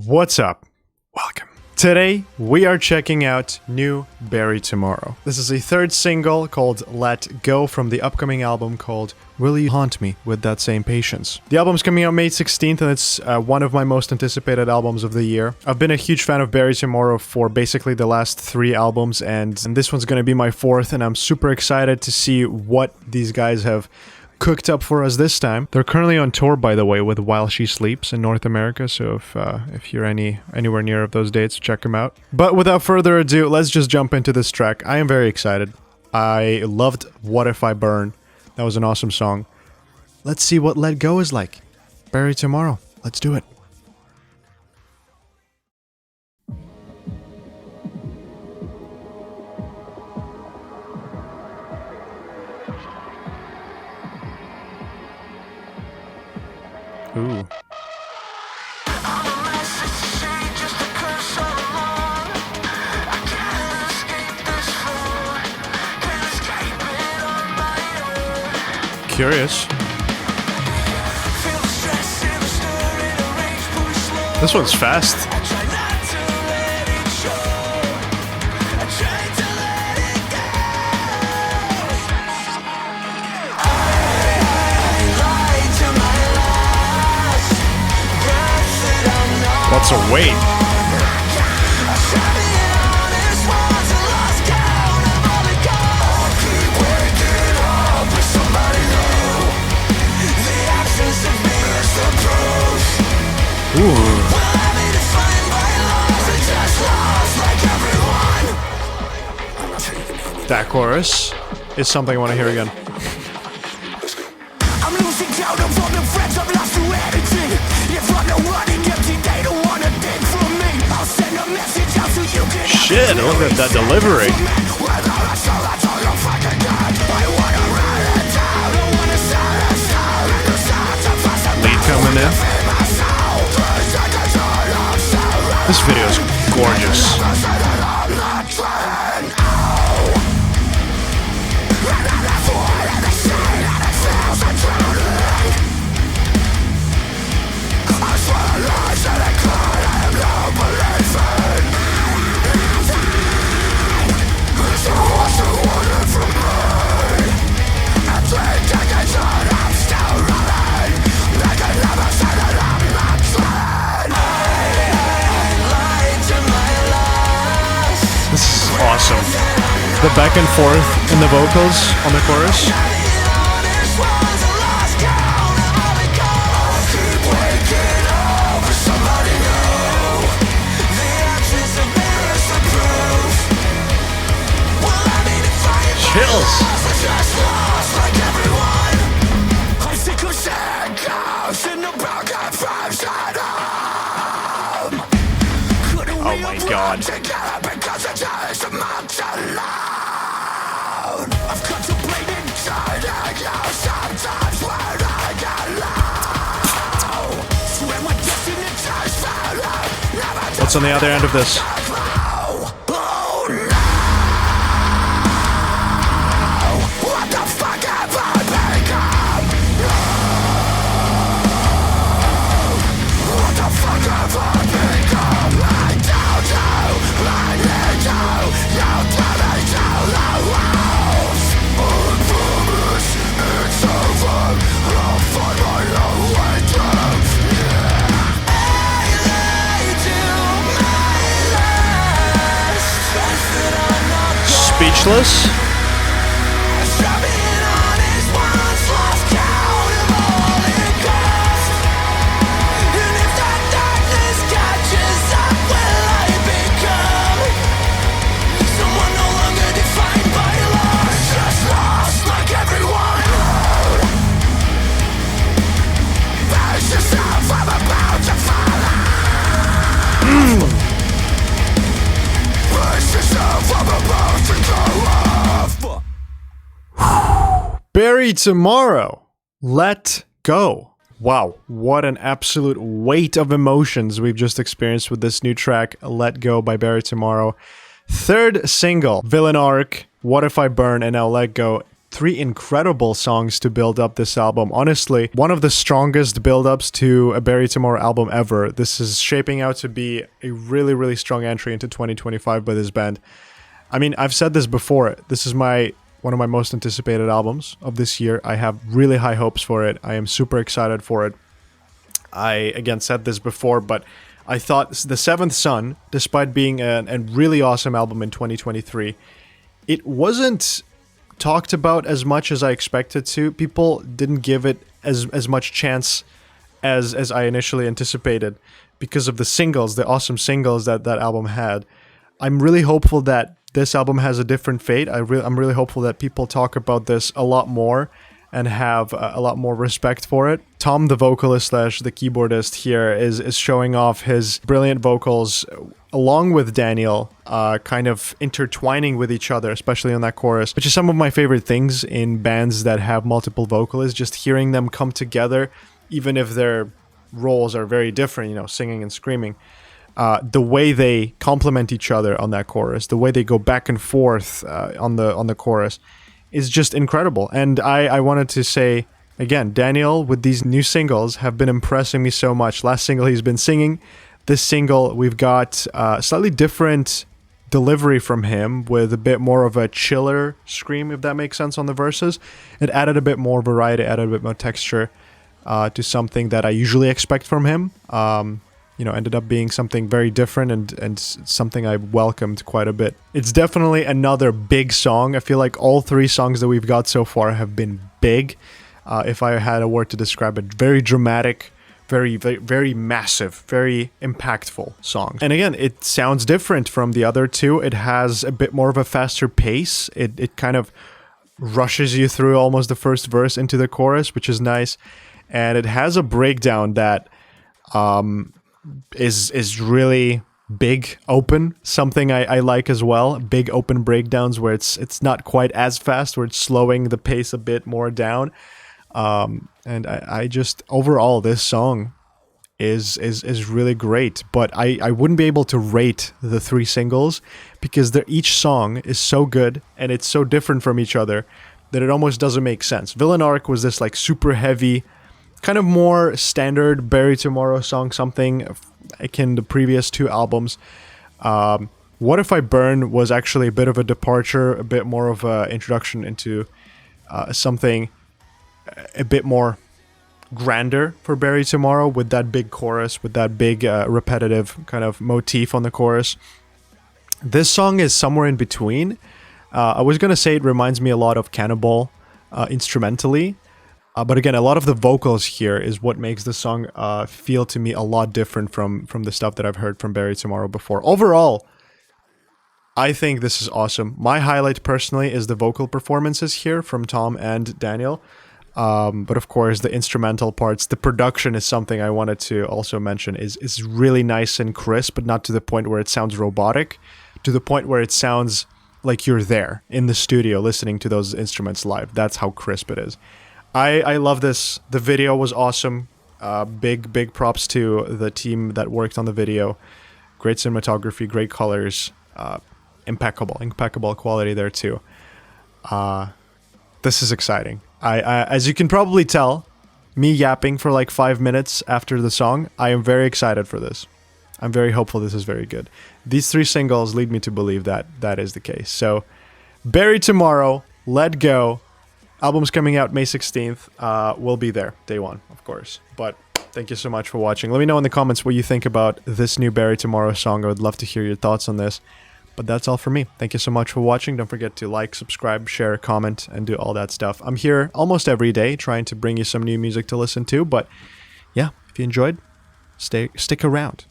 What's up? Welcome. Today, we are checking out new Bury Tomorrow. This is a third single called Let Go from the upcoming album called Will You Haunt Me With That Same Patience. The album's coming out May 16th and it's one of my most anticipated albums of the year. I've been a huge fan of Bury Tomorrow for basically the last 3 albums and this one's gonna be my 4th, and I'm super excited to see what these guys have cooked up for us this time. They're currently on tour, by the way, with While She Sleeps in North America, so if you're anywhere near of those dates, check them out. But without further ado, let's just jump into this track. I am very excited. I loved What If I Burn. That was an awesome song. Let's see what Let Go is like. Bury Tomorrow. Let's do it. Ooh. Curious. This one's fast. Lots of weight. Ooh. That chorus is something I want to hear again. I'm losing count of all the friends I've lost to anything. If I'm not running empty, they don't want a thing from me. I'll send a message out so you can. Shit, look at that delivery. Lead coming in. This video is gorgeous. Awesome. The back and forth in the vocals on the chorus. Chills. Oh my god. What's on the other end of this? Speechless. Bury Tomorrow. Let Go. Wow, what an absolute weight of emotions we've just experienced with this new track, Let Go by Bury Tomorrow. Third single, Villain Arc, What If I Burn, and now Let Go. 3 incredible songs to build up this album. Honestly, one of the strongest build-ups to a Bury Tomorrow album ever. This is shaping out to be a really, really strong entry into 2025 by this band. I mean, I've said this before. This is one of my most anticipated albums of this year. I have really high hopes for it. I am super excited for it. I, again, said this before, but I thought The Seventh Son, despite being a really awesome album in 2023, it wasn't talked about as much as I expected to. People didn't give it as much chance as I initially anticipated because of the singles, the awesome singles that album had. I'm really hopeful that this album has a different fate. I'm really hopeful that people talk about this a lot more and have a lot more respect for it. Tom, the vocalist / the keyboardist here, is showing off his brilliant vocals along with Daniel, kind of intertwining with each other, especially on that chorus, which is some of my favorite things in bands that have multiple vocalists, just hearing them come together, even if their roles are very different, you know, singing and screaming. The way they complement each other on that chorus, the way they go back and forth on the chorus is just incredible. And I wanted to say, again, Daniel with these new singles have been impressing me so much. Last single he's been singing. This single, we've got slightly different delivery from him with a bit more of a chiller scream, if that makes sense, on the verses. It added a bit more variety, added a bit more texture to something that I usually expect from him. Ended up being something very different and something I welcomed quite a bit. It's definitely another big song. I feel like all 3 songs that we've got so far have been big. If I had a word to describe it, very dramatic, very, very, very massive, very impactful songs. And again, it sounds different from the other 2. It has a bit more of a faster pace. It kind of rushes you through almost the first verse into the chorus, which is nice. And it has a breakdown that is really big, open, something I like as well. Big open breakdowns where it's not quite as fast, where it's slowing the pace a bit more down. And I just, overall, this song is really great, but I wouldn't be able to rate the 3 singles because each song is so good and it's so different from each other that it almost doesn't make sense. Villain Arc was this like super heavy, kind of more standard Bury Tomorrow song, something akin to the previous 2 albums. What If I Burn was actually a bit of a departure, a bit more of an introduction into something a bit more grander for Bury Tomorrow, with that big chorus, with that big repetitive kind of motif on the chorus. This song is somewhere in between. I was going to say it reminds me a lot of Cannibal instrumentally, but again, a lot of the vocals here is what makes the song feel to me a lot different from the stuff that I've heard from Bury Tomorrow before. Overall, I think this is awesome. My highlight personally is the vocal performances here from Tom and Daniel. But of course, the instrumental parts, the production is something I wanted to also mention is really nice and crisp, but not to the point where it sounds robotic, to the point where it sounds like you're there in the studio listening to those instruments live. That's how crisp it is. I love this. The video was awesome. Big props to the team that worked on the video. Great cinematography, great colors, impeccable quality there too. This is exciting. I as you can probably tell, me yapping for like 5 minutes after the song, I am very excited for this. I'm very hopeful this is very good. These 3 singles lead me to believe that that is the case. So, Bury Tomorrow, Let Go, album's coming out May 16th. We'll be there, day 1, of course. But thank you so much for watching. Let me know in the comments what you think about this new Bury Tomorrow song. I would love to hear your thoughts on this. But that's all for me. Thank you so much for watching. Don't forget to like, subscribe, share, comment, and do all that stuff. I'm here almost every day trying to bring you some new music to listen to. But yeah, if you enjoyed, stick around.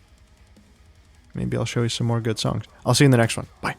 Maybe I'll show you some more good songs. I'll see you in the next one. Bye.